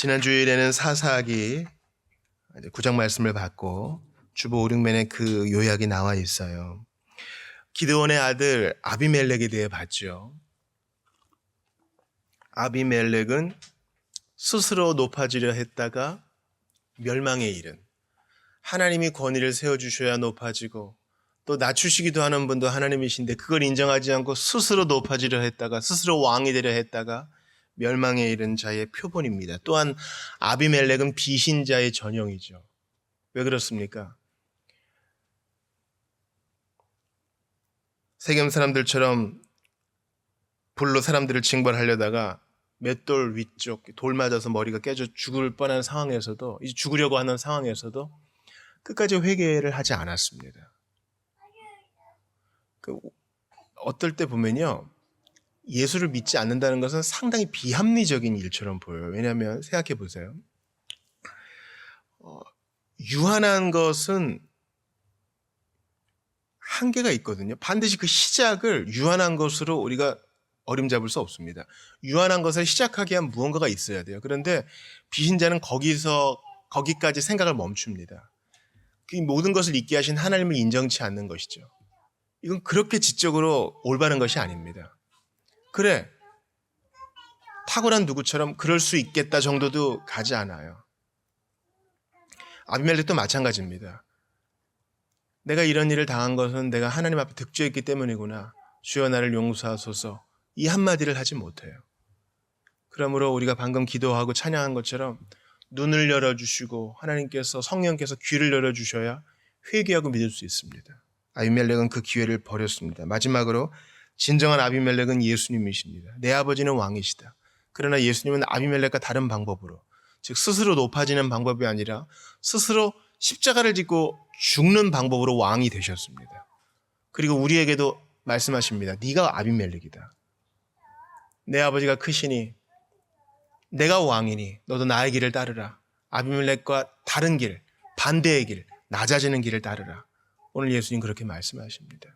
지난 주일에는 사사기 9장 말씀을 받고 주보 5, 6면에 그 요약이 나와 있어요. 기드온의 아들 아비멜렉에 대해 봤죠. 아비멜렉은 스스로 높아지려 했다가 멸망에 이른, 하나님이 권위를 세워주셔야 높아지고 또 낮추시기도 하는 분도 하나님이신데 그걸 인정하지 않고 스스로 높아지려 했다가 스스로 왕이 되려 했다가 멸망에 이른 자의 표본입니다. 또한 아비멜렉은 비신자의 전형이죠. 왜 그렇습니까? 세겜 사람들처럼 불로 사람들을 징벌하려다가 맷돌 위쪽 돌 맞아서 머리가 깨져 죽을 뻔한 상황에서도, 이제 죽으려고 하는 상황에서도 끝까지 회개를 하지 않았습니다. 어떨 때 보면요, 예수를 믿지 않는다는 것은 상당히 비합리적인 일처럼 보여요. 왜냐하면 생각해 보세요. 유한한 것은 한계가 있거든요. 반드시 그 시작을 유한한 것으로 우리가 어림잡을 수 없습니다. 유한한 것을 시작하기 위한 무언가가 있어야 돼요. 그런데 비신자는 거기까지 생각을 멈춥니다. 그 모든 것을 있게 하신 하나님을 인정치 않는 것이죠. 이건 그렇게 지적으로 올바른 것이 아닙니다. 그래, 탁월한 누구처럼 그럴 수 있겠다 정도도 가지 않아요. 아비멜렉도 마찬가지입니다. 내가 이런 일을 당한 것은 내가 하나님 앞에 득죄했기 때문이구나. 주여 나를 용서하소서. 이 한마디를 하지 못해요. 그러므로 우리가 방금 기도하고 찬양한 것처럼 눈을 열어주시고 하나님께서, 성령께서 귀를 열어주셔야 회개하고 믿을 수 있습니다. 아비멜렉은 그 기회를 버렸습니다. 마지막으로 진정한 아비멜렉은 예수님이십니다. 내 아버지는 왕이시다. 그러나 예수님은 아비멜렉과 다른 방법으로, 즉 스스로 높아지는 방법이 아니라 스스로 십자가를 짓고 죽는 방법으로 왕이 되셨습니다. 그리고 우리에게도 말씀하십니다. 네가 아비멜렉이다. 내 아버지가 크시니 내가 왕이니 너도 나의 길을 따르라. 아비멜렉과 다른 길, 반대의 길, 낮아지는 길을 따르라. 오늘 예수님 그렇게 말씀하십니다.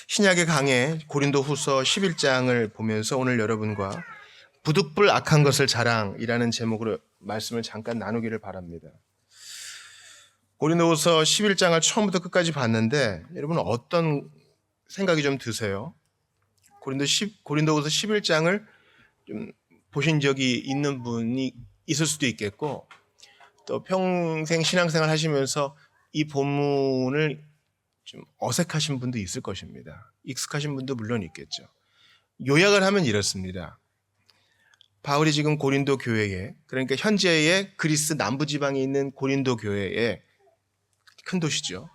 신약의 강해 고린도후서 11장을 보면서 오늘 여러분과 부득불 악한 것을 자랑이라는 제목으로 말씀을 잠깐 나누기를 바랍니다. 고린도후서 11장을 처음부터 끝까지 봤는데 여러분 어떤 생각이 좀 드세요? 고린도후서 11장을 좀 보신 적이 있는 분이 있을 수도 있겠고, 또 평생 신앙생활 하시면서 이 본문을 좀 어색하신 분도 있을 것입니다. 익숙하신 분도 물론 있겠죠. 요약을 하면 이렇습니다. 바울이 지금 고린도 교회에, 그러니까 현재의 그리스 남부지방에 있는 고린도 교회에, 큰 도시죠.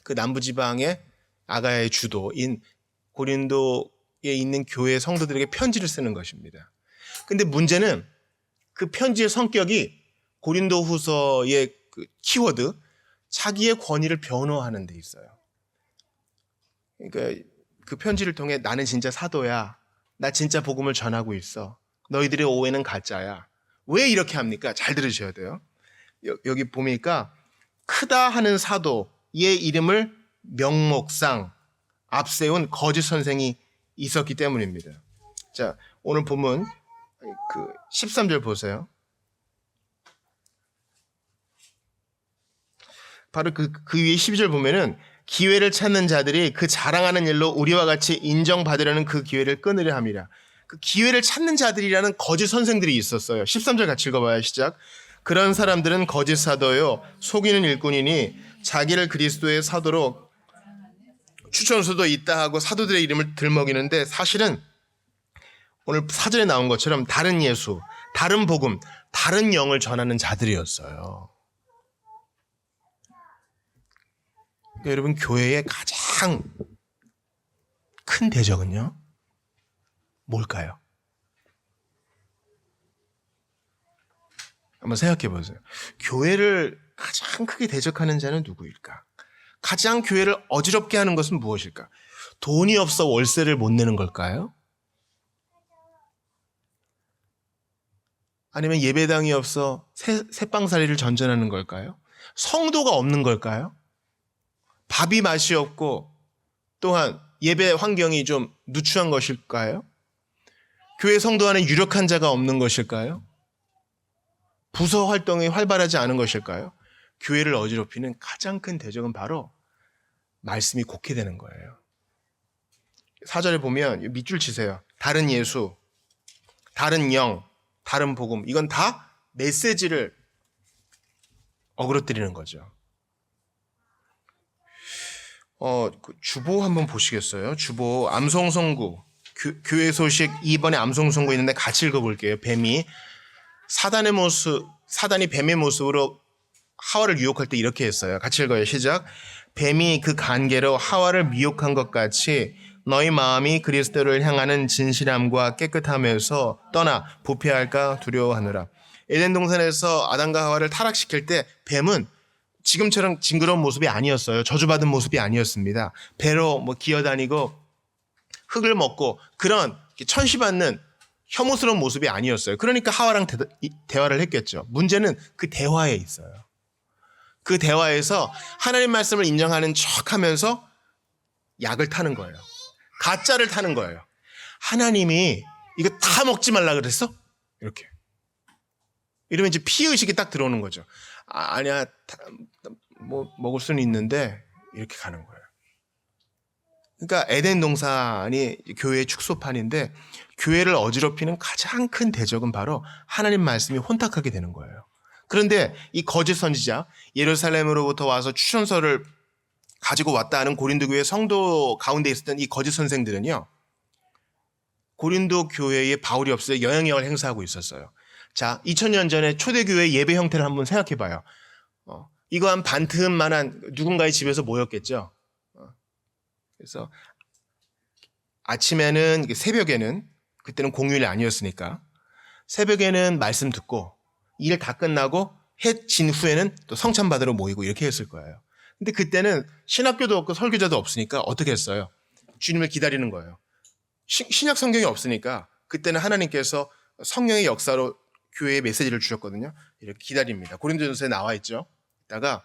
그 남부지방의 아가야의 주도인 고린도에 있는 교회 성도들에게 편지를 쓰는 것입니다. 근데 문제는 그 편지의 성격이 고린도후서의 그 키워드, 자기의 권위를 변호하는 데 있어요. 그러니까 그 편지를 통해 나는 진짜 사도야. 나 진짜 복음을 전하고 있어. 너희들의 오해는 가짜야. 왜 이렇게 합니까? 잘 들으셔야 돼요. 여기 보니까 크다 하는 사도의 이름을 명목상 앞세운 거짓 선생이 있었기 때문입니다. 자, 오늘 본문 그 13절 보세요. 바로 그 위에 12절 보면은 기회를 찾는 자들이 그 자랑하는 일로 우리와 같이 인정받으려는 그 기회를 끊으려 함이라. 그 기회를 찾는 자들이라는 거짓 선생들이 있었어요. 13절 같이 읽어봐요. 시작. 그런 사람들은 거짓 사도요 속이는 일꾼이니 자기를 그리스도의 사도로 추천수도 있다 하고 사도들의 이름을 들먹이는데 사실은 오늘 사전에 나온 것처럼 다른 예수, 다른 복음, 다른 영을 전하는 자들이었어요. 그러니까 여러분, 교회의 가장 큰 대적은요, 뭘까요? 한번 생각해 보세요. 교회를 가장 크게 대적하는 자는 누구일까? 가장 교회를 어지럽게 하는 것은 무엇일까? 돈이 없어 월세를 못 내는 걸까요? 아니면 예배당이 없어 새빵살이를 전전하는 걸까요? 성도가 없는 걸까요? 밥이 맛이 없고 또한 예배 환경이 좀 누추한 것일까요? 교회 성도 안에 유력한 자가 없는 것일까요? 부서 활동이 활발하지 않은 것일까요? 교회를 어지럽히는 가장 큰 대적은 바로 말씀이 곡해되는 거예요. 4절에 보면 밑줄 치세요. 다른 예수, 다른 영, 다른 복음, 이건 다 메시지를 어그러뜨리는 거죠. 그 주보 한번 보시겠어요? 주보 암송선구 교회 소식 2번에 암송선구 있는데 같이 읽어볼게요. 뱀이 사단이 뱀의 모습으로 하와를 유혹할 때 이렇게 했어요. 같이 읽어요. 시작. 뱀이 그 간계로 하와를 미혹한 것 같이 너희 마음이 그리스도를 향하는 진실함과 깨끗함에서 떠나 부패할까 두려워하느라. 에덴 동산에서 아담과 하와를 타락시킬 때 뱀은 지금처럼 징그러운 모습이 아니었어요. 저주받은 모습이 아니었습니다. 배로 기어다니고 흙을 먹고 그런 천시받는 혐오스러운 모습이 아니었어요. 그러니까 하와랑 대화를 했겠죠. 문제는 그 대화에 있어요. 그 대화에서 하나님 말씀을 인정하는 척하면서 약을 타는 거예요. 가짜를 타는 거예요. 하나님이 이거 다 먹지 말라 그랬어? 이렇게. 이러면 이제 피의식이 딱 들어오는 거죠. 아니야, 먹을 수는 있는데 이렇게 가는 거예요. 그러니까 에덴 동산이 교회의 축소판인데 교회를 어지럽히는 가장 큰 대적은 바로 하나님 말씀이 혼탁하게 되는 거예요. 그런데 이 거짓 선지자, 예루살렘으로부터 와서 추천서를 가지고 왔다 하는 고린도 교회 성도 가운데 있었던 이 거짓 선생들은요, 고린도 교회에 바울이 없어서 영향력을 행사하고 있었어요. 자, 2000년 전에 초대교회 예배 형태를 한번 생각해 봐요. 이거 한 반틈만한 누군가의 집에서 모였겠죠. 그래서 아침에는, 새벽에는, 그때는 공휴일이 아니었으니까, 새벽에는 말씀 듣고 일 다 끝나고 해 진 후에는 또 성찬 받으러 모이고 이렇게 했을 거예요. 근데 그때는 신학교도 없고 설교자도 없으니까 어떻게 했어요? 주님을 기다리는 거예요. 신약 성경이 없으니까 그때는 하나님께서 성령의 역사로 교회에 메시지를 주셨거든요. 이렇게 기다립니다. 고린도전서에 나와 있죠. 이따가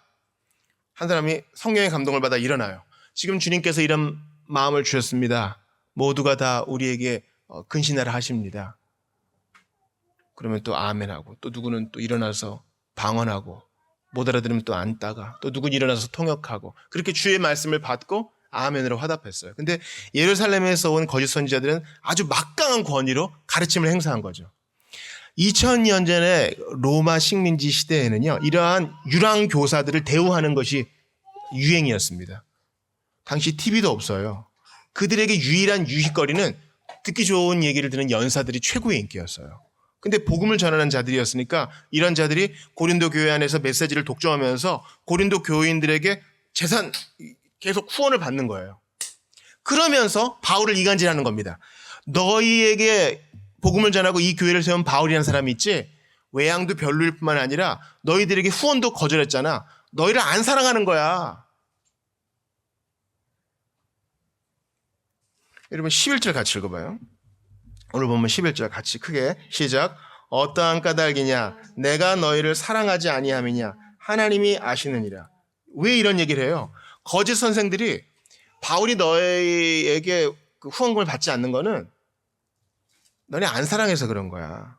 한 사람이 성령의 감동을 받아 일어나요. 지금 주님께서 이런 마음을 주셨습니다. 모두가 다 우리에게 근신하라 하십니다. 그러면 또 아멘하고, 또 누구는 또 일어나서 방언하고, 못 알아들으면 또 앉다가, 또 누구는 일어나서 통역하고, 그렇게 주의 말씀을 받고 아멘으로 화답했어요. 근데 예루살렘에서 온 거짓 선지자들은 아주 막강한 권위로 가르침을 행사한 거죠. 2000년 전에 로마 식민지 시대에는요, 이러한 유랑 교사들을 대우하는 것이 유행이었습니다. 당시 TV도 없어요. 그들에게 유일한 유희거리는 듣기 좋은 얘기를 듣는 연사들이 최고의 인기였어요. 근데 복음을 전하는 자들이었으니까 이런 자들이 고린도 교회 안에서 메시지를 독점하면서 고린도 교인들에게 재산 계속 후원을 받는 거예요. 그러면서 바울을 이간질하는 겁니다. 너희에게 복음을 전하고 이 교회를 세운 바울이라는 사람이 있지, 외양도 별로일 뿐만 아니라 너희들에게 후원도 거절했잖아. 너희를 안 사랑하는 거야. 여러분 11절 같이 읽어봐요. 오늘 보면 11절 같이 크게 시작. 어떠한 까닭이냐 내가 너희를 사랑하지 아니함이냐 하나님이 아시느니라. 왜 이런 얘기를 해요? 거짓 선생들이 바울이 너희에게 그 후원금을 받지 않는 거는 너네 안 사랑해서 그런 거야.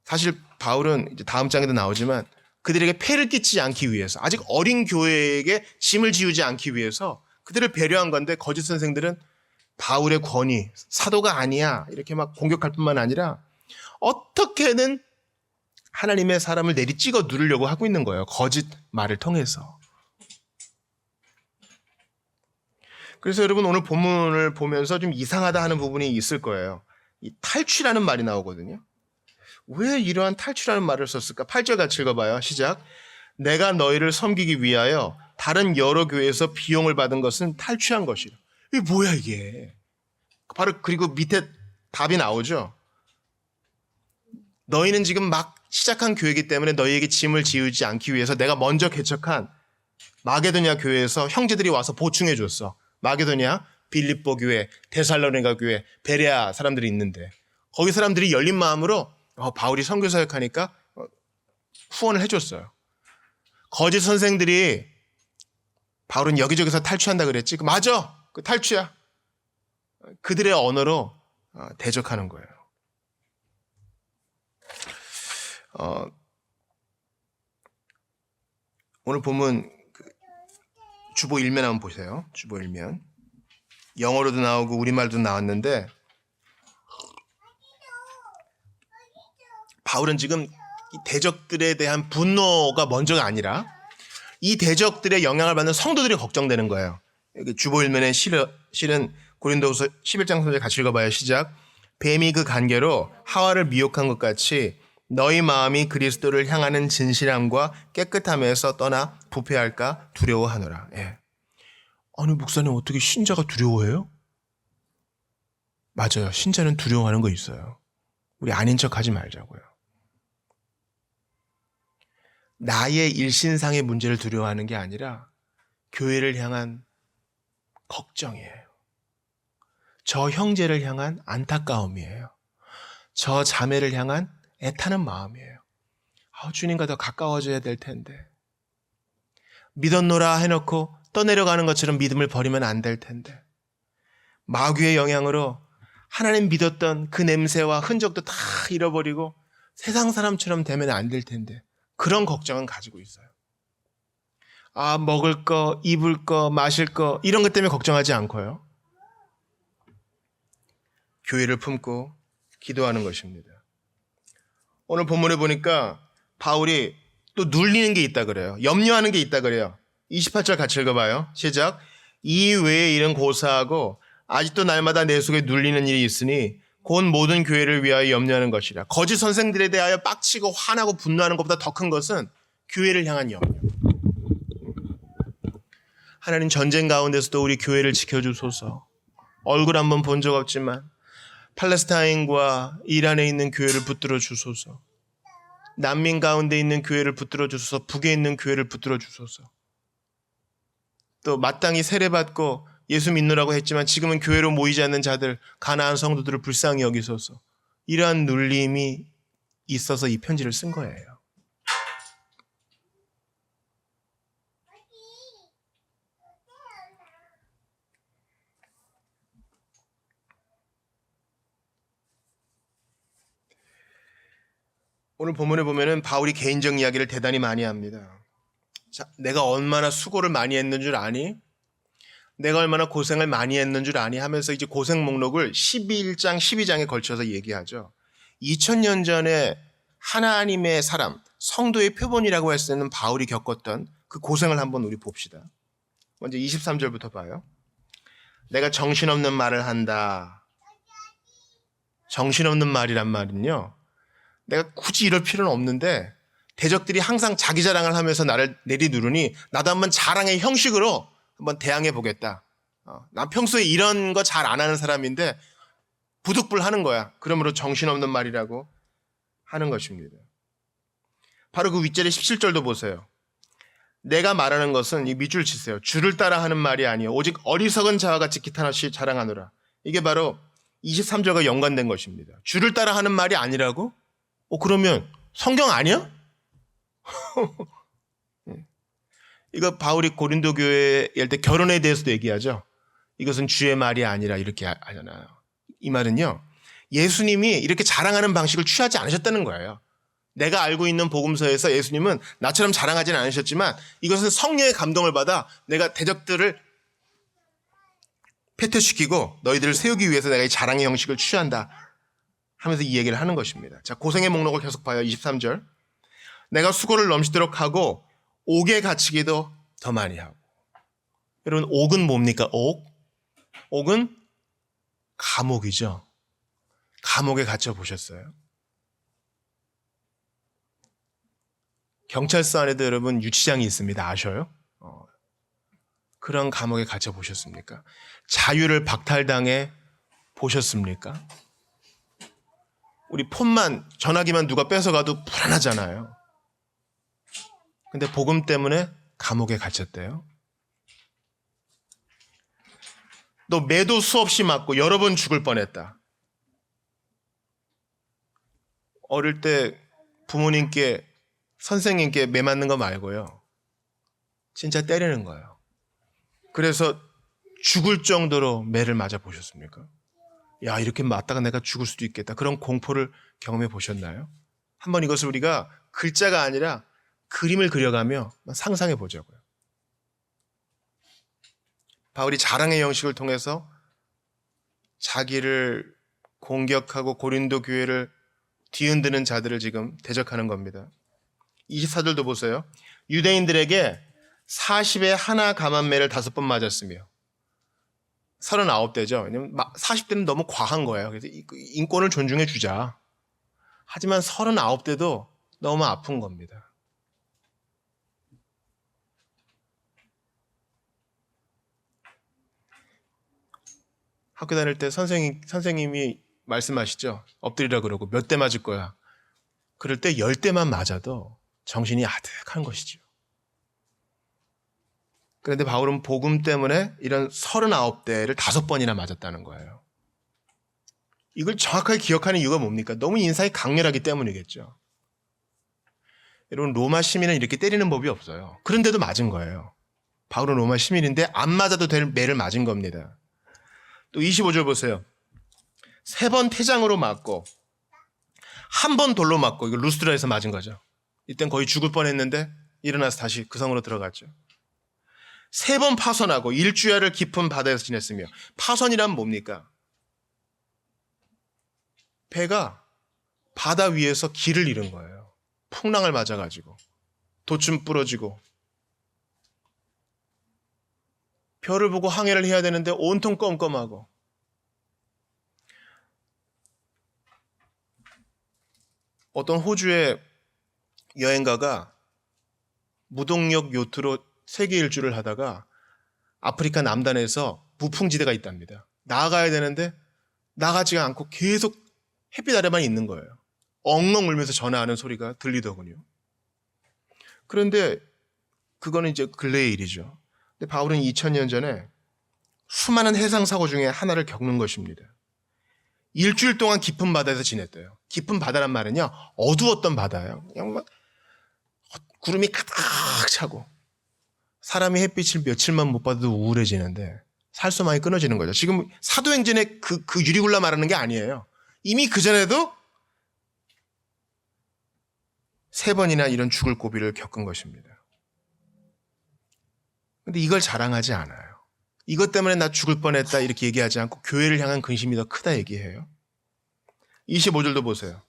사실 바울은 이제 다음 장에도 나오지만 그들에게 폐를 끼치지 않기 위해서, 아직 어린 교회에게 짐을 지우지 않기 위해서 그들을 배려한 건데, 거짓 선생들은 바울의 권위, 사도가 아니야 이렇게 막 공격할 뿐만 아니라 어떻게든 하나님의 사람을 내리찍어 누르려고 하고 있는 거예요. 거짓 말을 통해서. 그래서 여러분 오늘 본문을 보면서 좀 이상하다 하는 부분이 있을 거예요. 이 탈취라는 말이 나오거든요. 왜 이러한 탈취라는 말을 썼을까? 8절 같이 읽어봐요. 시작. 내가 너희를 섬기기 위하여 다른 여러 교회에서 비용을 받은 것은 탈취한 것이라. 이게 뭐야 이게? 바로 그리고 밑에 답이 나오죠. 너희는 지금 막 시작한 교회이기 때문에 너희에게 짐을 지우지 않기 위해서 내가 먼저 개척한 마게도냐 교회에서 형제들이 와서 보충해 줬어. 마게도냐, 빌립보 교회, 데살로니가 교회, 베레아 사람들이 있는데 거기 사람들이 열린 마음으로 바울이 선교 사역하니까 후원을 해줬어요. 거짓 선생들이 바울은 여기저기서 탈취한다 그랬지. 맞아, 그 탈취야. 그들의 언어로 대적하는 거예요. 오늘 보면 주보 1면 한번 보세요. 주보 1면. 영어로도 나오고 우리말도 나왔는데 바울은 지금 이 대적들에 대한 분노가 먼저가 아니라 이 대적들의 영향을 받는 성도들이 걱정되는 거예요. 여기 주보 1면에 실은 고린도후서 11장 소절 같이 읽어봐요. 시작. 뱀이 그 간계로 하와를 미혹한 것 같이 너희 마음이 그리스도를 향하는 진실함과 깨끗함에서 떠나 부패할까 두려워하노라. 예. 아니 목사님 어떻게 신자가 두려워해요? 맞아요. 신자는 두려워하는 거 있어요. 우리 아닌 척하지 말자고요. 나의 일신상의 문제를 두려워하는 게 아니라 교회를 향한 걱정이에요. 저 형제를 향한 안타까움이에요. 저 자매를 향한 애타는 마음이에요. 주님과 더 가까워져야 될 텐데. 믿었노라 해놓고 떠내려가는 것처럼 믿음을 버리면 안 될 텐데. 마귀의 영향으로 하나님 믿었던 그 냄새와 흔적도 다 잃어버리고 세상 사람처럼 되면 안 될 텐데. 그런 걱정은 가지고 있어요. 먹을 거, 입을 거, 마실 거 이런 것 때문에 걱정하지 않고요. 교회를 품고 기도하는 것입니다. 오늘 본문에 보니까 바울이 또 눌리는 게 있다 그래요. 염려하는 게 있다 그래요. 28절 같이 읽어봐요. 시작. 이 외의 일은 고사하고 아직도 날마다 내 속에 눌리는 일이 있으니 곧 모든 교회를 위하여 염려하는 것이라. 거짓 선생들에 대하여 빡치고 화나고 분노하는 것보다 더 큰 것은 교회를 향한 염려. 하나님 전쟁 가운데서도 우리 교회를 지켜주소서. 얼굴 한번 본 적 없지만 팔레스타인과 이란에 있는 교회를 붙들어 주소서. 난민 가운데 있는 교회를 붙들어 주소서. 북에 있는 교회를 붙들어 주소서. 또 마땅히 세례받고 예수 믿느라고 했지만 지금은 교회로 모이지 않는 자들, 가나안 성도들을 불쌍히 여기소서. 이러한 눌림이 있어서 이 편지를 쓴 거예요. 오늘 본문에 보면은 바울이 개인적 이야기를 대단히 많이 합니다. 자, 내가 얼마나 수고를 많이 했는 줄 아니? 내가 얼마나 고생을 많이 했는 줄 아니? 하면서 이제 고생 목록을 11장, 12장에 걸쳐서 얘기하죠. 2000년 전에 하나님의 사람, 성도의 표본이라고 할 수 있는 바울이 겪었던 그 고생을 한번 우리 봅시다. 먼저 23절부터 봐요. 내가 정신없는 말을 한다. 정신없는 말이란 말은요. 내가 굳이 이럴 필요는 없는데 대적들이 항상 자기 자랑을 하면서 나를 내리누르니 나도 한번 자랑의 형식으로 한번 대항해 보겠다. 난 평소에 이런 거 잘 안 하는 사람인데 부득불 하는 거야. 그러므로 정신없는 말이라고 하는 것입니다. 바로 그 윗절의 17절도 보세요. 내가 말하는 것은 이 밑줄 치세요. 주를 따라 하는 말이 아니요 오직 어리석은 자와 같이 기탄 없이 자랑하노라. 이게 바로 23절과 연관된 것입니다. 주를 따라 하는 말이 아니라고? 그러면 성경 아니야? 이거 바울이 고린도 교회에 때 결혼에 대해서도 얘기하죠. 이것은 주의 말이 아니라 이렇게 하잖아요. 이 말은요. 예수님이 이렇게 자랑하는 방식을 취하지 않으셨다는 거예요. 내가 알고 있는 복음서에서 예수님은 나처럼 자랑하지는 않으셨지만 이것은 성령의 감동을 받아 내가 대적들을 패퇴시키고 너희들을 세우기 위해서 내가 이 자랑의 형식을 취한다 하면서 이 얘기를 하는 것입니다. 자, 고생의 목록을 계속 봐요. 23절. 내가 수고를 넘치도록 하고 옥에 갇히기도 더 많이 하고. 여러분 옥은 뭡니까? 옥은 감옥이죠. 감옥에 갇혀 보셨어요? 경찰서 안에도 여러분 유치장이 있습니다. 아셔요? 그런 감옥에 갇혀 보셨습니까? 자유를 박탈당해 보셨습니까? 우리 폰만, 전화기만 누가 뺏어가도 불안하잖아요. 근데 복음 때문에 감옥에 갇혔대요. 너 매도 수없이 맞고 여러 번 죽을 뻔했다. 어릴 때 부모님께, 선생님께 매 맞는 거 말고요. 진짜 때리는 거예요. 그래서 죽을 정도로 매를 맞아 보셨습니까? 야, 이렇게 맞다가 내가 죽을 수도 있겠다. 그런 공포를 경험해 보셨나요? 한번 이것을 우리가 글자가 아니라 그림을 그려가며 상상해 보자고요. 바울이 자랑의 형식을 통해서 자기를 공격하고 고린도 교회를 뒤흔드는 자들을 지금 대적하는 겁니다. 24절도 보세요. 유대인들에게 40에 하나 감한매를 5번 맞았으며 39대죠. 왜냐면 40대는 너무 과한 거예요. 그래서 인권을 존중해 주자. 하지만 39대도 너무 아픈 겁니다. 학교 다닐 때 선생님이 말씀하시죠. 엎드리라 그러고 몇 대 맞을 거야. 그럴 때 10대만 맞아도 정신이 아득한 것이죠. 그런데 바울은 복음 때문에 이런 39대를 5번이나 맞았다는 거예요. 이걸 정확하게 기억하는 이유가 뭡니까? 너무 인상이 강렬하기 때문이겠죠. 여러분, 로마 시민은 이렇게 때리는 법이 없어요. 그런데도 맞은 거예요. 바울은 로마 시민인데 안 맞아도 될 매를 맞은 겁니다. 또 25절 보세요. 3번 태장으로 맞고 1번 돌로 맞고, 이거 루스드라에서 맞은 거죠. 이땐 거의 죽을 뻔했는데 일어나서 다시 그 성으로 들어갔죠. 3번 파선하고 일주야를 깊은 바다에서 지냈으며, 파선이란 뭡니까? 배가 바다 위에서 길을 잃은 거예요. 풍랑을 맞아가지고 도춤 부러지고 별을 보고 항해를 해야 되는데 온통 껌껌하고, 어떤 호주의 여행가가 무동력 요트로 세계 일주를 하다가 아프리카 남단에서 무풍지대가 있답니다. 나아가야 되는데 나가지가 않고 계속 햇빛 아래만 있는 거예요. 엉엉 울면서 전화하는 소리가 들리더군요. 그런데 그거는 이제 근래의 일이죠. 근데 바울은 2000년 전에 수많은 해상사고 중에 하나를 겪는 것입니다. 일주일 동안 깊은 바다에서 지냈대요. 깊은 바다란 말은요, 어두웠던 바다예요. 그냥 막 구름이 가득 차고 사람이 햇빛을 며칠만 못 받아도 우울해지는데 살수망이 끊어지는 거죠. 지금 사도행전의 그 유리굴라 말하는 게 아니에요. 이미 그전에도 3번이나 이런 죽을 고비를 겪은 것입니다. 근데 이걸 자랑하지 않아요. 이것 때문에 나 죽을 뻔했다 이렇게 얘기하지 않고 교회를 향한 근심이 더 크다 얘기해요. 25절도 보세요.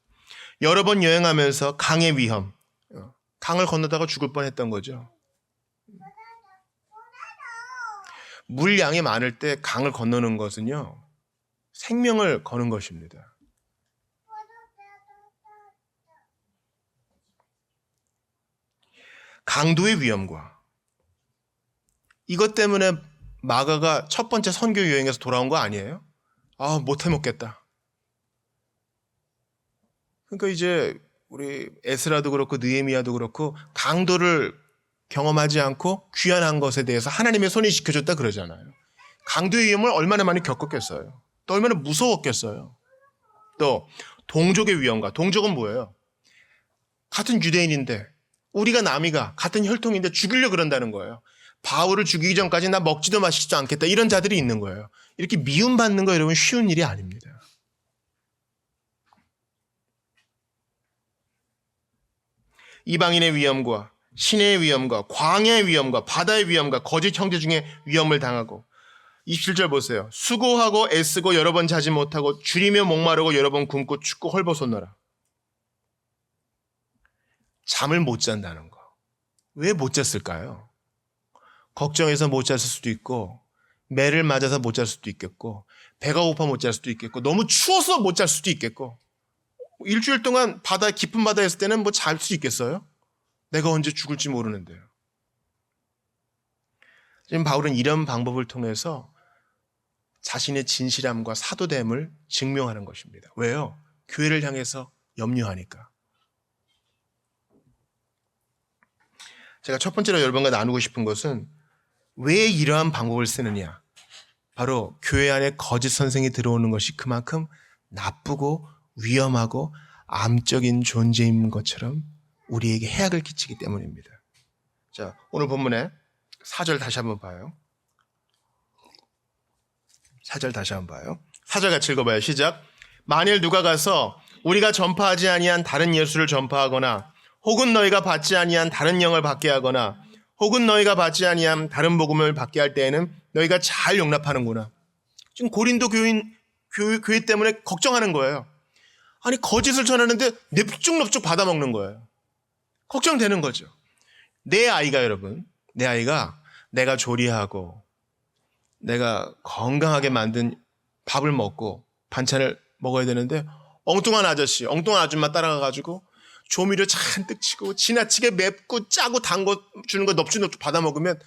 여러 번 여행하면서 강의 위험, 강을 건너다가 죽을 뻔했던 거죠. 물량이 많을 때 강을 건너는 것은요, 생명을 거는 것입니다. 강도의 위험과 이것 때문에 마가가 첫 번째 선교 여행에서 돌아온 거 아니에요? 아, 못 해먹겠다. 그러니까 이제 우리 에스라도 그렇고 느헤미야도 그렇고 강도를 경험하지 않고 귀환한 것에 대해서 하나님의 손이 지켜줬다 그러잖아요. 강도의 위험을 얼마나 많이 겪었겠어요. 또 얼마나 무서웠겠어요. 또 동족의 위험과, 동족은 뭐예요? 같은 유대인인데 우리가 남이가 같은 혈통인데 죽이려고 그런다는 거예요. 바울을 죽이기 전까지 나 먹지도 마시지도 않겠다, 이런 자들이 있는 거예요. 이렇게 미움받는 거 여러분 쉬운 일이 아닙니다. 이방인의 위험과 시내의 위험과 광야의 위험과 바다의 위험과 거짓 형제 중에 위험을 당하고, 27절 보세요. 수고하고 애쓰고 여러 번 자지 못하고 줄이며 목마르고 여러 번 굶고 춥고 헐벗었노라. 잠을 못 잔다는 거. 왜 못 잤을까요? 걱정해서 못 잤을 수도 있고, 매를 맞아서 못 잘 수도 있겠고, 배가 고파 못 잘 수도 있겠고, 너무 추워서 못 잘 수도 있겠고, 일주일 동안 깊은 바다에 있을 때는 뭐 잘 수 있겠어요? 내가 언제 죽을지 모르는데요. 지금 바울은 이런 방법을 통해서 자신의 진실함과 사도됨을 증명하는 것입니다. 왜요? 교회를 향해서 염려하니까. 제가 첫 번째로 여러분과 나누고 싶은 것은 왜 이러한 방법을 쓰느냐. 바로 교회 안에 거짓 선생이 들어오는 것이 그만큼 나쁘고 위험하고 암적인 존재인 것처럼 우리에게 해악을 끼치기 때문입니다. 자, 오늘 본문에 4절 다시 한번 봐요. 4절 다시 한번 봐요. 4절 같이 읽어봐요. 시작. 만일 누가 가서 우리가 전파하지 아니한 다른 예수를 전파하거나 혹은 너희가 받지 아니한 다른 영을 받게 하거나 혹은 너희가 받지 아니한 다른 복음을 받게 할 때에는 너희가 잘 용납하는구나. 지금 고린도 교회 때문에 걱정하는 거예요. 아니 거짓을 전하는데 넙죽넙죽 받아먹는 거예요. 걱정되는 거죠. 내 아이가 여러분, 내 아이가 내가 조리하고 내가 건강하게 만든 밥을 먹고 반찬을 먹어야 되는데 엉뚱한 아저씨, 엉뚱한 아줌마 따라가가지고 조미료 잔뜩 치고 지나치게 맵고 짜고 단 거 주는 거 넙죽넙죽 받아먹으면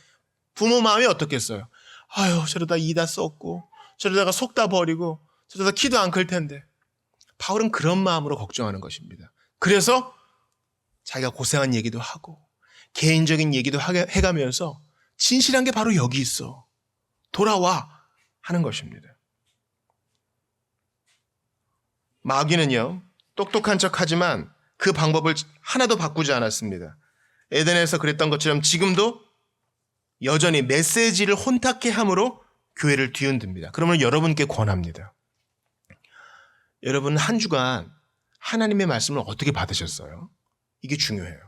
부모 마음이 어떻겠어요? 아유 저러다 이다 썩고 저러다가 속 다 버리고 저러다 키도 안 클 텐데. 바울은 그런 마음으로 걱정하는 것입니다. 그래서 자기가 고생한 얘기도 하고 개인적인 얘기도 해가면서 진실한 게 바로 여기 있어. 돌아와 하는 것입니다. 마귀는요. 똑똑한 척하지만 그 방법을 하나도 바꾸지 않았습니다. 에덴에서 그랬던 것처럼 지금도 여전히 메시지를 혼탁해 함으로 교회를 뒤흔듭니다. 그러면 여러분께 권합니다. 여러분 한 주간 하나님의 말씀을 어떻게 받으셨어요? 이게 중요해요.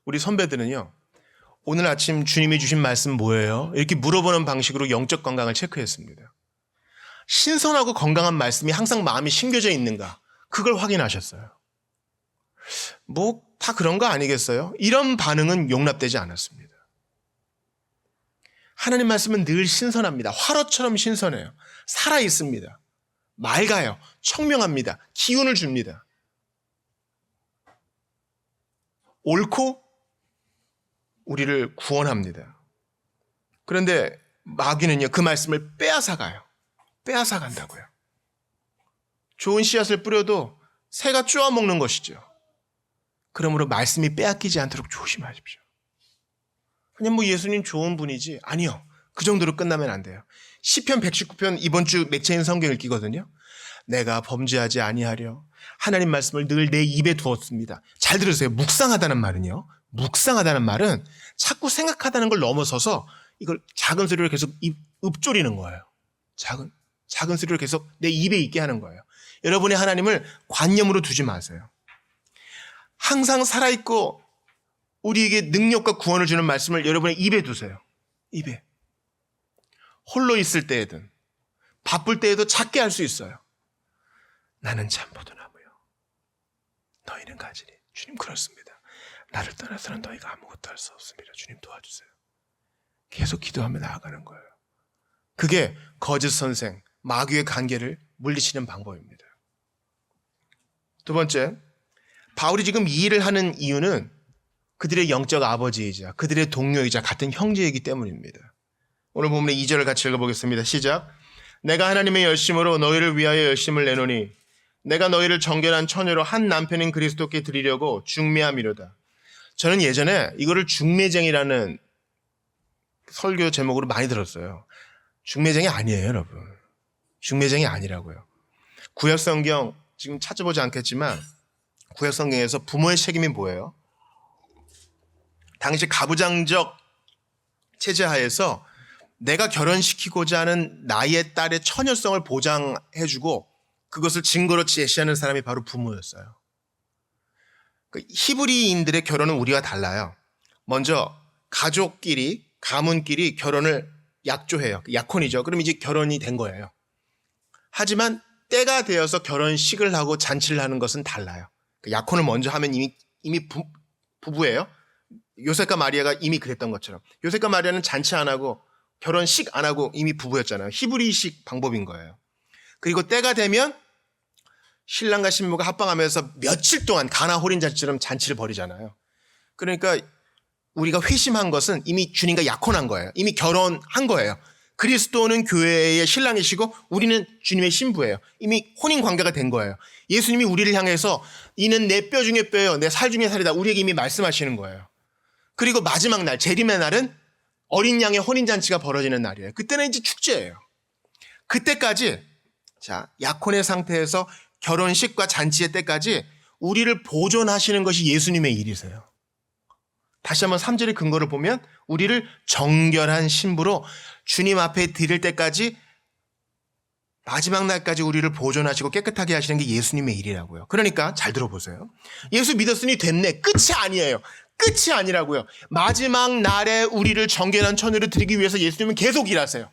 우리 선배들은요. 오늘 아침 주님이 주신 말씀 뭐예요? 이렇게 물어보는 방식으로 영적 건강을 체크했습니다. 신선하고 건강한 말씀이 항상 마음에 심겨져 있는가? 그걸 확인하셨어요. 뭐 다 그런 거 아니겠어요? 이런 반응은 용납되지 않았습니다. 하나님 말씀은 늘 신선합니다. 화로처럼 신선해요. 살아있습니다. 맑아요. 청명합니다. 기운을 줍니다. 옳고 우리를 구원합니다. 그런데 마귀는요, 그 말씀을 빼앗아가요. 빼앗아간다고요. 좋은 씨앗을 뿌려도 새가 쪼아먹는 것이죠. 그러므로 말씀이 빼앗기지 않도록 조심하십시오. 그냥 뭐 예수님 좋은 분이지. 아니요. 그 정도로 끝나면 안 돼요. 시편 119편 이번 주 매체인 성경 읽기거든요. 내가 범죄하지 아니하려 하나님 말씀을 늘 내 입에 두었습니다. 잘 들으세요. 묵상하다는 말은요. 묵상하다는 말은 자꾸 생각하다는 걸 넘어서서 이걸 작은 소리로 계속 읊조리는 거예요. 작은 소리로 계속 내 입에 있게 하는 거예요. 여러분의 하나님을 관념으로 두지 마세요. 항상 살아있고 우리에게 능력과 구원을 주는 말씀을 여러분의 입에 두세요. 입에. 홀로 있을 때에든 바쁠 때에도 작게 할 수 있어요. 나는 참 포도나무요. 너희는 가지니. 주님 그렇습니다. 나를 떠나서는 너희가 아무것도 할 수 없습니다. 주님 도와주세요. 계속 기도하며 나아가는 거예요. 그게 거짓 선생, 마귀의 관계를 물리치는 방법입니다. 두 번째, 바울이 지금 이 일을 하는 이유는 그들의 영적 아버지이자 그들의 동료이자 같은 형제이기 때문입니다. 오늘 본문의 2절을 같이 읽어보겠습니다. 시작. 내가 하나님의 열심으로 너희를 위하여 열심을 내노니 내가 너희를 정결한 처녀로 한 남편인 그리스도께 드리려고 중매함이로다. 저는 예전에 이거를 중매쟁이라는 설교 제목으로 많이 들었어요. 중매쟁이 아니에요, 여러분. 중매쟁이 아니라고요. 구약성경 지금 찾아보지 않겠지만 구약성경에서 부모의 책임이 뭐예요? 당시 가부장적 체제 하에서 내가 결혼시키고자 하는 나의 딸의 처녀성을 보장해주고 그것을 증거로 제시하는 사람이 바로 부모였어요. 히브리인들의 결혼은 우리와 달라요. 먼저 가족끼리, 가문끼리 결혼을 약조해요. 약혼이죠. 그럼 이제 결혼이 된 거예요. 하지만 때가 되어서 결혼식을 하고 잔치를 하는 것은 달라요. 약혼을 먼저 하면 이미 부부예요. 요셉과 마리아가 이미 그랬던 것처럼. 요셉과 마리아는 잔치 안 하고 결혼식 안 하고 이미 부부였잖아요. 히브리식 방법인 거예요. 그리고 때가 되면 신랑과 신부가 합방하면서 며칠 동안 가나 홀인 잔치처럼 잔치를 벌이잖아요. 그러니까 우리가 회심한 것은 이미 주님과 약혼한 거예요. 이미 결혼한 거예요. 그리스도는 교회의 신랑이시고 우리는 주님의 신부예요. 이미 혼인 관계가 된 거예요. 예수님이 우리를 향해서 이는 내 뼈 중에 뼈요 내 살 중에 살이다 우리에게 이미 말씀하시는 거예요. 그리고 마지막 날 재림의 날은 어린 양의 혼인잔치가 벌어지는 날이에요. 그때는 이제 축제예요. 그때까지 자 약혼의 상태에서 결혼식과 잔치의 때까지 우리를 보존하시는 것이 예수님의 일이세요. 다시 한번 3절의 근거를 보면 우리를 정결한 신부로 주님 앞에 드릴 때까지 마지막 날까지 우리를 보존하시고 깨끗하게 하시는 게 예수님의 일이라고요. 그러니까 잘 들어보세요. 예수 믿었으니 됐네. 끝이 아니에요. 끝이 아니라고요. 마지막 날에 우리를 정결한 처녀로 드리기 위해서 예수님은 계속 일하세요.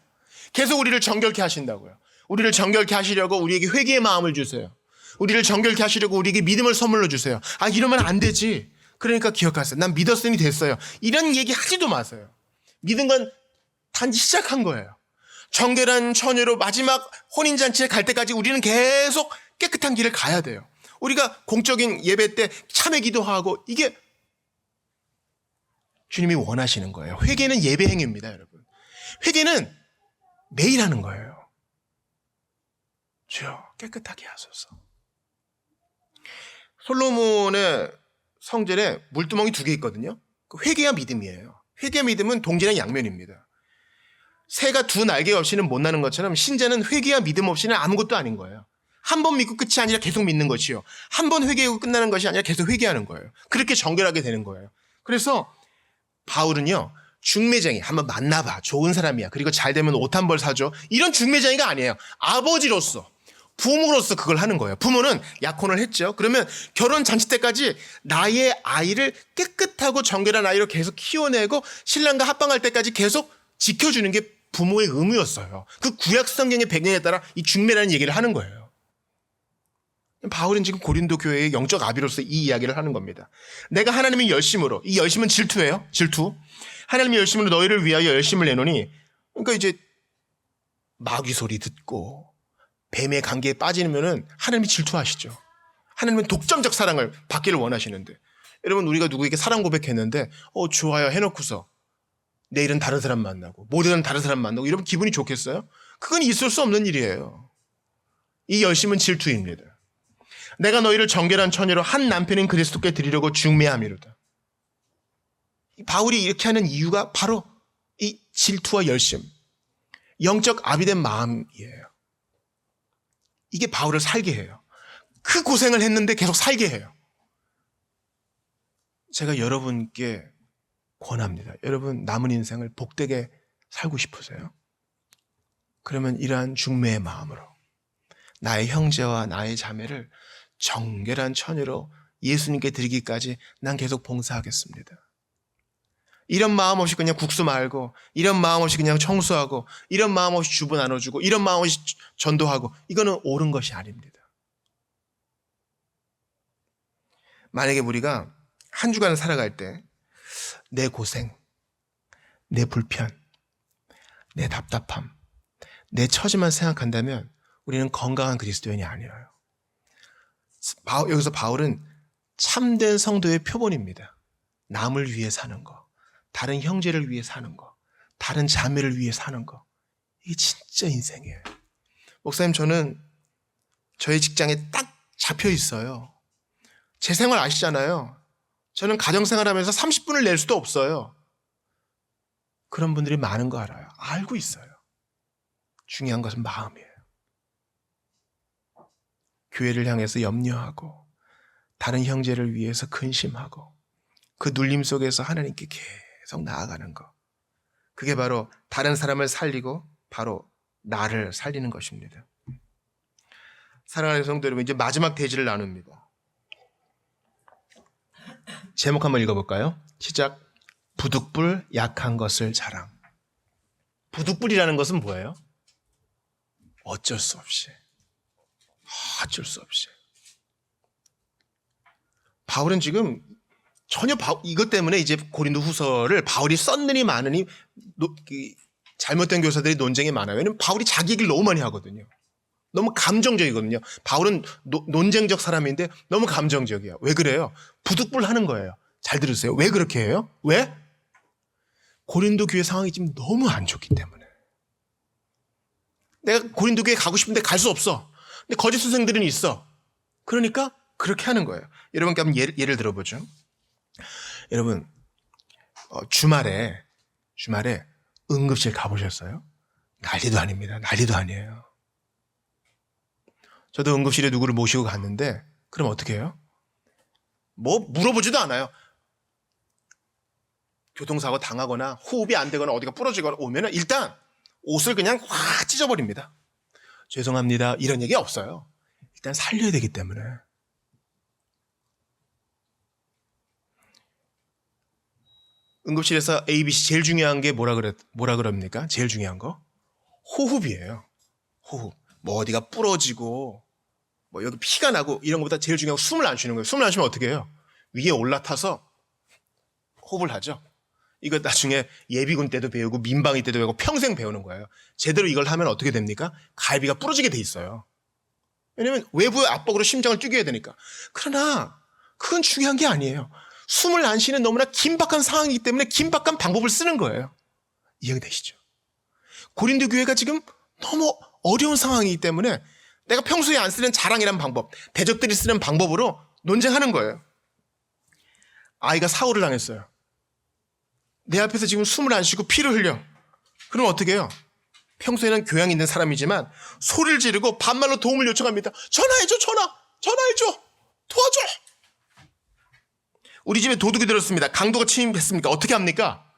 계속 우리를 정결케 하신다고요. 우리를 정결케 하시려고 우리에게 회개의 마음을 주세요. 우리를 정결케 하시려고 우리에게 믿음을 선물로 주세요. 아, 이러면 안 되지. 그러니까 기억하세요. 난 믿었으니 됐어요. 이런 얘기 하지도 마세요. 믿은 건 단지 시작한 거예요. 정결한 처녀로 마지막 혼인잔치에 갈 때까지 우리는 계속 깨끗한 길을 가야 돼요. 우리가 공적인 예배 때 참회 기도하고 이게 주님이 원하시는 거예요. 회개는 예배 행위입니다, 여러분. 회개는 매일 하는 거예요. 주여 깨끗하게 하소서. 솔로몬의 성전에 물두멍이 2개 있거든요. 회개와 믿음이에요. 회개와 믿음은 동전의 양면입니다. 새가 2 날개 없이는 못 나는 것처럼 신자는 회개와 믿음 없이는 아무것도 아닌 거예요. 한 번 믿고 끝이 아니라 계속 믿는 것이요. 한 번 회개하고 끝나는 것이 아니라 계속 회개하는 거예요. 그렇게 정결하게 되는 거예요. 그래서 바울은요, 중매쟁이 한번 만나봐. 좋은 사람이야. 그리고 잘 되면 옷 한 벌 사줘. 이런 중매쟁이가 아니에요. 아버지로서, 부모로서 그걸 하는 거예요. 부모는 약혼을 했죠. 그러면 결혼 잔치 때까지 나의 아이를 깨끗하고 정결한 아이로 계속 키워내고 신랑과 합방할 때까지 계속 지켜주는 게 부모의 의무였어요. 그 구약 성경의 배경에 따라 이 중매라는 얘기를 하는 거예요. 바울은 지금 고린도 교회의 영적 아비로서 이 이야기를 하는 겁니다. 내가 하나님의 열심으로, 이 열심은 질투예요. 질투. 하나님의 열심으로 너희를 위하여 열심을 내노니, 그러니까 이제 마귀 소리 듣고 뱀의 관계에 빠지면은 하나님이 질투하시죠. 하나님은 독점적 사랑을 받기를 원하시는데, 여러분 우리가 누구에게 사랑 고백했는데 좋아요 해놓고서 내일은 다른 사람 만나고 모레는 다른 사람 만나고 이러면 기분이 좋겠어요? 그건 있을 수 없는 일이에요. 이 열심은 질투입니다. 내가 너희를 정결한 처녀로 한 남편인 그리스도께 드리려고 중매함이로다. 바울이 이렇게 하는 이유가 바로 이 질투와 열심, 영적 아비된 마음이에요. 이게 바울을 살게 해요. 그 고생을 했는데 계속 살게 해요. 제가 여러분께 권합니다. 여러분 남은 인생을 복되게 살고 싶으세요? 그러면 이러한 중매의 마음으로 나의 형제와 나의 자매를 정결한 처녀로 예수님께 드리기까지 난 계속 봉사하겠습니다. 이런 마음 없이 그냥 국수 말고, 이런 마음 없이 그냥 청소하고, 이런 마음 없이 주부 나눠주고, 이런 마음 없이 전도하고, 이거는 옳은 것이 아닙니다. 만약에 우리가 한 주간을 살아갈 때 내 고생, 내 불편, 내 답답함, 내 처지만 생각한다면 우리는 건강한 그리스도인이 아니에요. 여기서 바울은 참된 성도의 표본입니다. 남을 위해 사는 거, 다른 형제를 위해 사는 거, 다른 자매를 위해 사는 거. 이게 진짜 인생이에요. 목사님, 저는 저희 직장에 딱 잡혀 있어요. 제 생활 아시잖아요. 저는 가정생활하면서 30분을 낼 수도 없어요. 그런 분들이 많은 거 알아요. 알고 있어요. 중요한 것은 마음이에요. 교회를 향해서 염려하고 다른 형제를 위해서 근심하고 그 눌림 속에서 하나님께 계속 나아가는 것. 그게 바로 다른 사람을 살리고 바로 나를 살리는 것입니다. 사랑하는 성도 여러분, 이제 마지막 대지를 나눕니다. 제목 한번 읽어볼까요? 시작. 부득불 약한 것을 자랑. 부득불이라는 것은 뭐예요? 어쩔 수 없이. 어쩔 수 없이. 바울은 지금 전혀 이것 때문에 이제 고린도 후서를 바울이 썼느니 마느니 잘못된 교사들이 논쟁이 많아요. 왜냐면 바울이 자기 얘기를 너무 많이 하거든요. 너무 감정적이거든요. 바울은 논쟁적 사람인데 너무 감정적이에요. 왜 그래요? 부득불 하는 거예요. 잘 들으세요. 왜 그렇게 해요? 왜? 고린도 교회 상황이 지금 너무 안 좋기 때문에. 내가 고린도 교회 가고 싶은데 갈 수 없어. 근데 거짓 선생들은 있어. 그러니까 그렇게 하는 거예요. 여러분께 한번 예를 들어보죠. 여러분 주말에 응급실 가보셨어요? 난리도 아닙니다. 난리도 아니에요. 저도 응급실에 누구를 모시고 갔는데 그럼 어떻게 해요? 뭐 물어보지도 않아요. 교통사고 당하거나 호흡이 안 되거나 어디가 부러지거나 오면은 일단 옷을 그냥 확 찢어버립니다. 죄송합니다. 이런 얘기 없어요. 일단 살려야 되기 때문에. 응급실에서 ABC 제일 중요한 게 뭐라 그럽니까? 제일 중요한 거? 호흡이에요. 호흡. 뭐 어디가 부러지고 뭐 여기 피가 나고 이런 것보다 제일 중요한 건 숨을 안 쉬는 거예요. 숨을 안 쉬면 어떻게 해요? 위에 올라타서 호흡을 하죠. 이거 나중에 예비군 때도 배우고 민방위 때도 배우고 평생 배우는 거예요. 제대로 이걸 하면 어떻게 됩니까? 갈비가 부러지게 돼 있어요. 왜냐면 외부의 압박으로 심장을 뛰게 해야 되니까. 그러나 그건 중요한 게 아니에요. 숨을 안 쉬는 너무나 긴박한 상황이기 때문에 긴박한 방법을 쓰는 거예요. 이해되시죠? 고린도 교회가 지금 너무 어려운 상황이기 때문에 내가 평소에 안 쓰는 자랑이라는 방법, 대적들이 쓰는 방법으로 논쟁하는 거예요. 아이가 사고를 당했어요. 내 앞에서 지금 숨을 안 쉬고 피를 흘려. 그럼 어떻게 해요? 평소에는 교양 있는 사람이지만 소리를 지르고 반말로 도움을 요청합니다. 전화해줘, 전화해줘, 도와줘. 우리 집에 도둑이 들었습니다. 강도가 침입했습니까? 어떻게 합니까?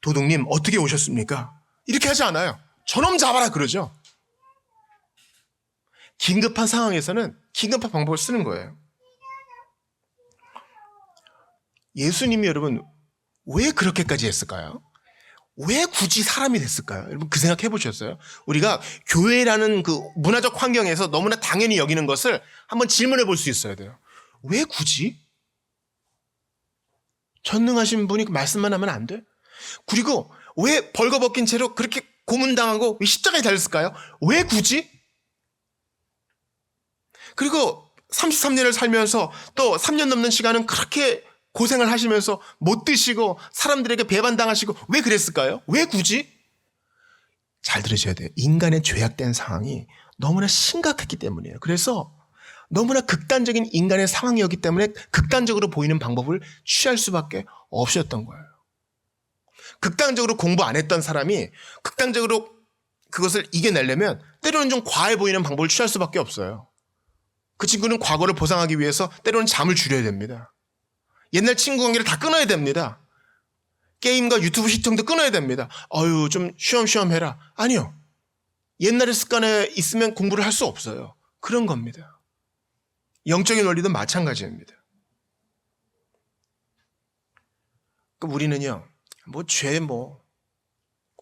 도둑님 어떻게 오셨습니까? 이렇게 하지 않아요. 저놈 잡아라 그러죠. 긴급한 상황에서는 긴급한 방법을 쓰는 거예요. 예수님이 여러분 왜 그렇게까지 했을까요? 왜 굳이 사람이 됐을까요? 여러분 그 생각 해보셨어요? 우리가 교회라는 그 문화적 환경에서 너무나 당연히 여기는 것을 한번 질문해 볼 수 있어야 돼요. 왜 굳이? 전능하신 분이 말씀만 하면 안 돼? 그리고 왜 벌거벗긴 채로 그렇게 고문당하고 십자가에 달렸을까요? 왜 굳이? 그리고 33년을 살면서 또 3년 넘는 시간은 그렇게 고생을 하시면서 못 드시고 사람들에게 배반당하시고 왜 그랬을까요? 왜 굳이? 잘 들으셔야 돼요. 인간의 죄악된 상황이 너무나 심각했기 때문이에요. 그래서 너무나 극단적인 인간의 상황이었기 때문에 극단적으로 보이는 방법을 취할 수밖에 없었던 거예요. 극단적으로 공부 안 했던 사람이 극단적으로 그것을 이겨내려면 때로는 좀 과해 보이는 방법을 취할 수밖에 없어요. 그 친구는 과거를 보상하기 위해서 때로는 잠을 줄여야 됩니다. 옛날 친구 관계를 다 끊어야 됩니다. 게임과 유튜브 시청도 끊어야 됩니다. 좀 쉬엄쉬엄 해라. 아니요. 옛날의 습관에 있으면 공부를 할 수 없어요. 그런 겁니다. 영적인 원리도 마찬가지입니다. 그럼 우리는요,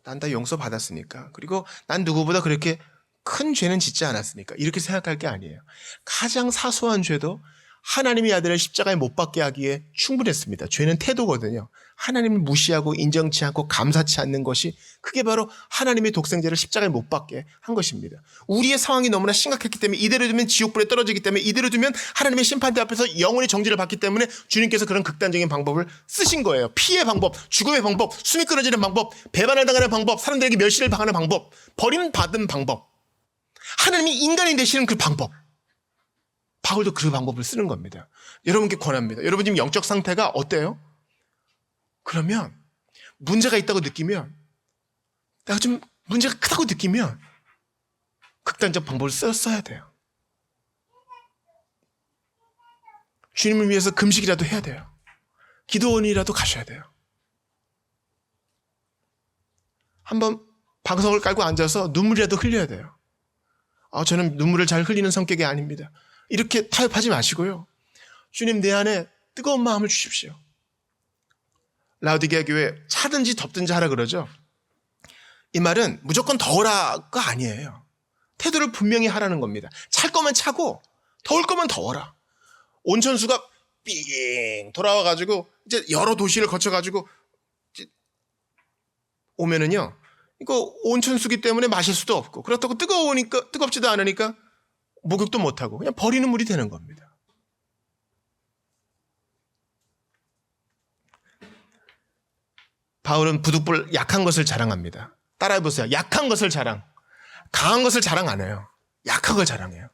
난 다 용서받았으니까. 그리고 난 누구보다 그렇게 큰 죄는 짓지 않았으니까. 이렇게 생각할 게 아니에요. 가장 사소한 죄도 하나님의 아들을 십자가에 못 박게 하기에 충분했습니다. 죄는 태도거든요. 하나님을 무시하고 인정치 않고 감사치 않는 것이 그게 바로 하나님의 독생자를 십자가에 못 박게 한 것입니다. 우리의 상황이 너무나 심각했기 때문에 이대로 두면 지옥불에 떨어지기 때문에 이대로 두면 하나님의 심판대 앞에서 영원히 정죄를 받기 때문에 주님께서 그런 극단적인 방법을 쓰신 거예요. 피해 방법, 죽음의 방법, 숨이 끊어지는 방법, 배반을 당하는 방법, 사람들에게 멸시를 당하는 방법, 버림받은 방법, 하나님이 인간이 되시는 그 방법. 바울도 그 방법을 쓰는 겁니다. 여러분께 권합니다. 여러분 지금 영적 상태가 어때요? 그러면 문제가 있다고 느끼면, 내가 좀 문제가 크다고 느끼면 극단적 방법을 써야 돼요. 주님을 위해서 금식이라도 해야 돼요. 기도원이라도 가셔야 돼요. 한번 방석을 깔고 앉아서 눈물이라도 흘려야 돼요. 저는 눈물을 잘 흘리는 성격이 아닙니다. 이렇게 타협하지 마시고요. 주님 내 안에 뜨거운 마음을 주십시오. 라오디게아 교회 차든지 덥든지 하라 그러죠. 이 말은 무조건 더워라가 아니에요. 태도를 분명히 하라는 겁니다. 찰 거면 차고 더울 거면 더워라. 온천수가 삥 돌아와가지고 이제 여러 도시를 거쳐가지고 오면은요, 이거 온천수기 때문에 마실 수도 없고 그렇다고 뜨겁지도 않으니까 목욕도 못하고 그냥 버리는 물이 되는 겁니다. 바울은 부득불 약한 것을 자랑합니다. 따라해보세요. 약한 것을 자랑. 강한 것을 자랑 안 해요. 약한 걸 자랑해요.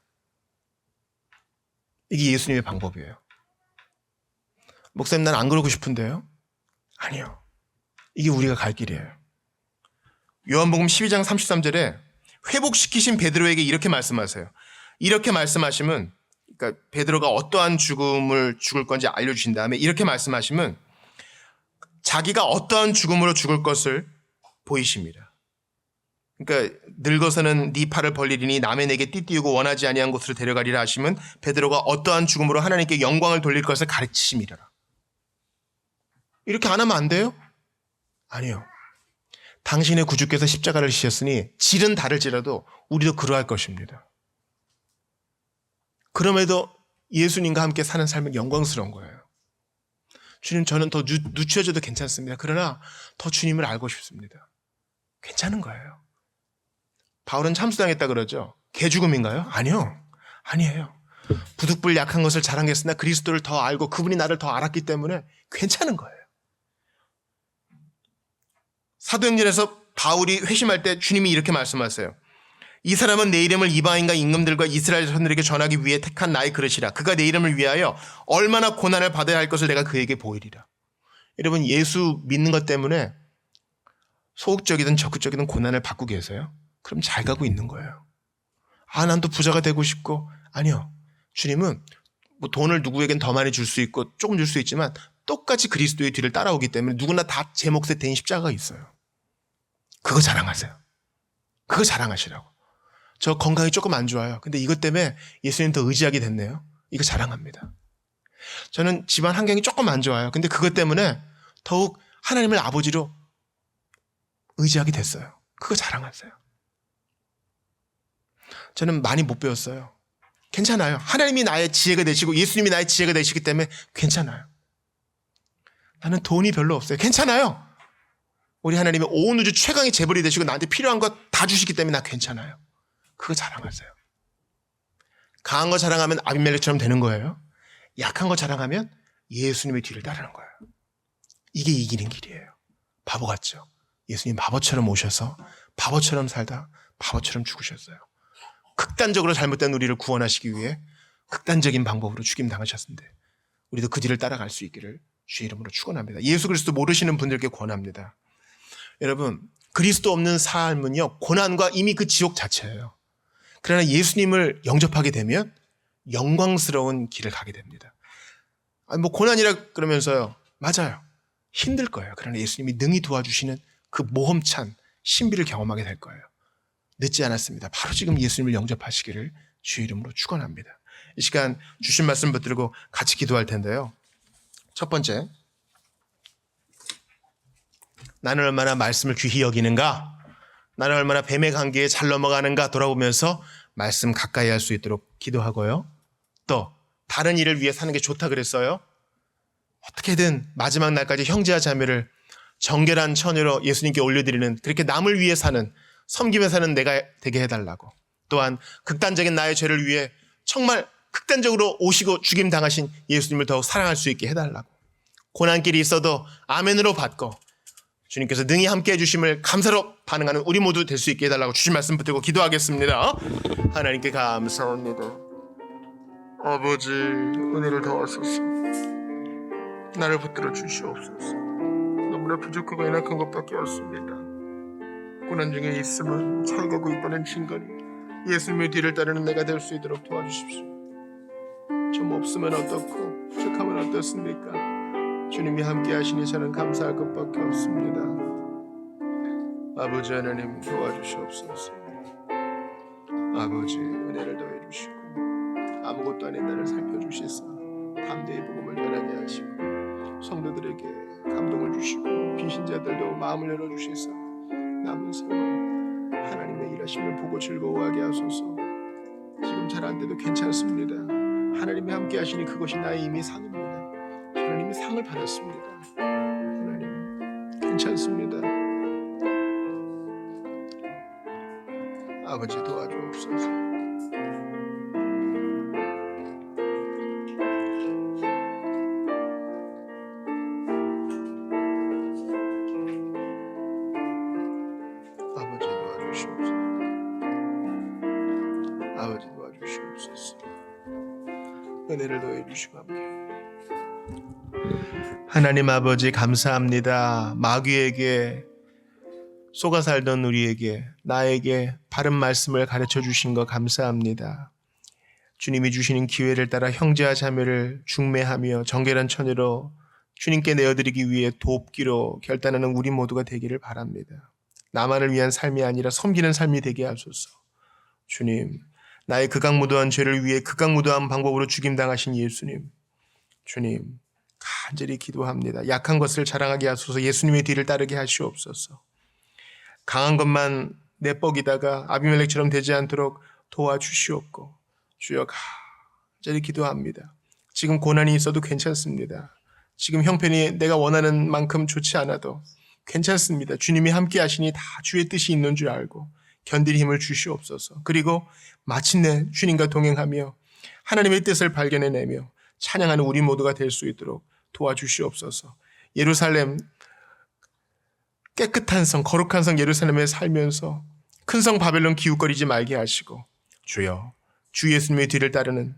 이게 예수님의 방법이에요. 목사님 난 안 그러고 싶은데요? 아니요. 이게 우리가 갈 길이에요. 요한복음 12장 33절에 회복시키신 베드로에게 이렇게 말씀하세요. 이렇게 말씀하시면, 그러니까 베드로가 어떠한 죽음을 죽을 건지 알려주신 다음에 이렇게 말씀하시면 자기가 어떠한 죽음으로 죽을 것을 보이십니다. 그러니까 늙어서는 네 팔을 벌리리니 남의 내게 띠띠우고 원하지 아니한 곳으로 데려가리라 하시면 베드로가 어떠한 죽음으로 하나님께 영광을 돌릴 것을 가르치심이라. 이렇게 안 하면 안 돼요? 아니요. 당신의 구주께서 십자가를 지셨으니 질은 다를지라도 우리도 그러할 것입니다. 그럼에도 예수님과 함께 사는 삶은 영광스러운 거예요. 주님, 저는 더 누추해져도 괜찮습니다. 그러나 더 주님을 알고 싶습니다. 괜찮은 거예요. 바울은 참수당했다 그러죠. 개죽음인가요? 아니요. 아니에요. 부득불 약한 것을 자랑했으나 그리스도를 더 알고 그분이 나를 더 알았기 때문에 괜찮은 거예요. 사도행전에서 바울이 회심할 때 주님이 이렇게 말씀하세요. 이 사람은 내 이름을 이방인과 임금들과 이스라엘 자손들에게 전하기 위해 택한 나의 그릇이라. 그가 내 이름을 위하여 얼마나 고난을 받아야 할 것을 내가 그에게 보이리라. 여러분, 예수 믿는 것 때문에 소극적이든 적극적이든 고난을 받고 계세요? 그럼 잘 가고 있는 거예요. 난 또 부자가 되고 싶고. 아니요. 주님은 뭐 돈을 누구에겐 더 많이 줄 수 있고 조금 줄 수 있지만 똑같이 그리스도의 뒤를 따라오기 때문에 누구나 다 제 몫에 대인 십자가가 있어요. 그거 자랑하세요. 그거 자랑하시라고. 저 건강이 조금 안 좋아요. 근데 이것 때문에 예수님 더 의지하게 됐네요. 이거 자랑합니다. 저는 집안 환경이 조금 안 좋아요. 근데 그것 때문에 더욱 하나님을 아버지로 의지하게 됐어요. 그거 자랑하세요. 저는 많이 못 배웠어요. 괜찮아요. 하나님이 나의 지혜가 되시고 예수님이 나의 지혜가 되시기 때문에 괜찮아요. 나는 돈이 별로 없어요. 괜찮아요. 우리 하나님이 온 우주 최강의 재벌이 되시고 나한테 필요한 것 다 주시기 때문에 나 괜찮아요. 그거 자랑하세요. 강한 거 자랑하면 아비멜렉처럼 되는 거예요. 약한 거 자랑하면 예수님의 뒤를 따르는 거예요. 이게 이기는 길이에요. 바보 같죠? 예수님 바보처럼 오셔서 바보처럼 살다 바보처럼 죽으셨어요. 극단적으로 잘못된 우리를 구원하시기 위해 극단적인 방법으로 죽임 당하셨는데 우리도 그 뒤를 따라갈 수 있기를 주의 이름으로 축원합니다. 예수 그리스도 모르시는 분들께 권합니다. 여러분, 그리스도 없는 삶은요, 고난과 이미 그 지옥 자체예요. 그러나 예수님을 영접하게 되면 영광스러운 길을 가게 됩니다. 뭐 고난이라 그러면서요. 맞아요. 힘들 거예요. 그러나 예수님이 능히 도와주시는 그 모험찬 신비를 경험하게 될 거예요. 늦지 않았습니다. 바로 지금 예수님을 영접하시기를 주의 이름으로 축원합니다. 이 시간 주신 말씀 붙들고 같이 기도할 텐데요. 첫 번째, 나는 얼마나 말씀을 귀히 여기는가? 나는 얼마나 뱀의 관계에 잘 넘어가는가? 돌아보면서 말씀 가까이 할 수 있도록 기도하고요. 또 다른 일을 위해 사는 게 좋다 그랬어요. 어떻게든 마지막 날까지 형제와 자매를 정결한 처녀로 예수님께 올려드리는, 그렇게 남을 위해 사는, 섬기며 사는 내가 되게 해달라고. 또한 극단적인 나의 죄를 위해 정말 극단적으로 오시고 죽임 당하신 예수님을 더욱 사랑할 수 있게 해달라고. 고난길이 있어도 아멘으로 받고 주님께서 능히 함께 해주심을 감사로 반응하는 우리 모두 될 수 있게 해달라고 주신 말씀 붙들고 기도하겠습니다. 하나님께 감사합니다. 아버지, 은혜를 더하소서. 나를 붙들어 주시옵소서. 너무나 부족하고 연약한 것밖에 없습니다. 고난 중에 있음은 잘 가고 있다는 증거니 예수님의 뒤를 따르는 내가 될 수 있도록 도와주십시오. 좀 없으면 어떻고 부족하면 어떻습니까? 주님이 함께 하시니 저는 감사할 것밖에 없습니다. 아버지 하나님 도와주시옵소서. 아버지 은혜를 더해 주시고 아무것도 아닌 나를 살펴주시사 담대히 복음을 전하게 하시고 성도들에게 감동을 주시고 비신자들도 마음을 열어주시사 남은 세월 하나님의 일하심을 보고 즐거워하게 하소서. 지금 잘 안 돼도 괜찮습니다. 하나님이 함께 하시니 그것이 나의 이미 상입니다. 하나님이 상을 받았습니다. 하나님 괜찮습니다. 아버지 도와주옵소서. 아버지 도와주시옵소서. 아버지 도와주시옵소서. 은혜를 더해 주시고 함께. 하나님 아버지 감사합니다. 마귀에게 속아 살던 우리에게, 나에게 바른 말씀을 가르쳐 주신 것 감사합니다. 주님이 주시는 기회를 따라 형제와 자매를 중매하며 정결한 처녀로 주님께 내어드리기 위해 돕기로 결단하는 우리 모두가 되기를 바랍니다. 나만을 위한 삶이 아니라 섬기는 삶이 되게 하소서. 주님, 나의 극악무도한 죄를 위해 극악무도한 방법으로 죽임당하신 예수님, 주님 간절히 기도합니다. 약한 것을 자랑하게 하소서. 예수님의 뒤를 따르게 하시옵소서. 강한 것만 내뻑이다가 아비멜렉처럼 되지 않도록 도와주시옵고, 주여 간절히 기도합니다. 지금 고난이 있어도 괜찮습니다. 지금 형편이 내가 원하는 만큼 좋지 않아도 괜찮습니다. 주님이 함께 하시니 다 주의 뜻이 있는 줄 알고 견딜 힘을 주시옵소서. 그리고 마침내 주님과 동행하며 하나님의 뜻을 발견해내며 찬양하는 우리 모두가 될 수 있도록 도와주시옵소서. 예루살렘, 깨끗한 성, 거룩한 성 예루살렘에 살면서 큰 성 바벨론 기웃거리지 말게 하시고, 주여, 주 예수님의 뒤를 따르는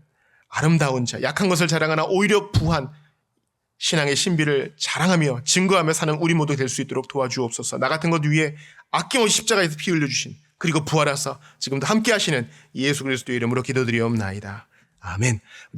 아름다운 자, 약한 것을 자랑하나 오히려 부한 신앙의 신비를 자랑하며 증거하며 사는 우리 모두 될 수 있도록 도와주옵소서. 나 같은 것 위에 아낌없이 십자가에서 피 흘려주신, 그리고 부활하사 지금도 함께 하시는 예수 그리스도의 이름으로 기도드리옵나이다. 아멘.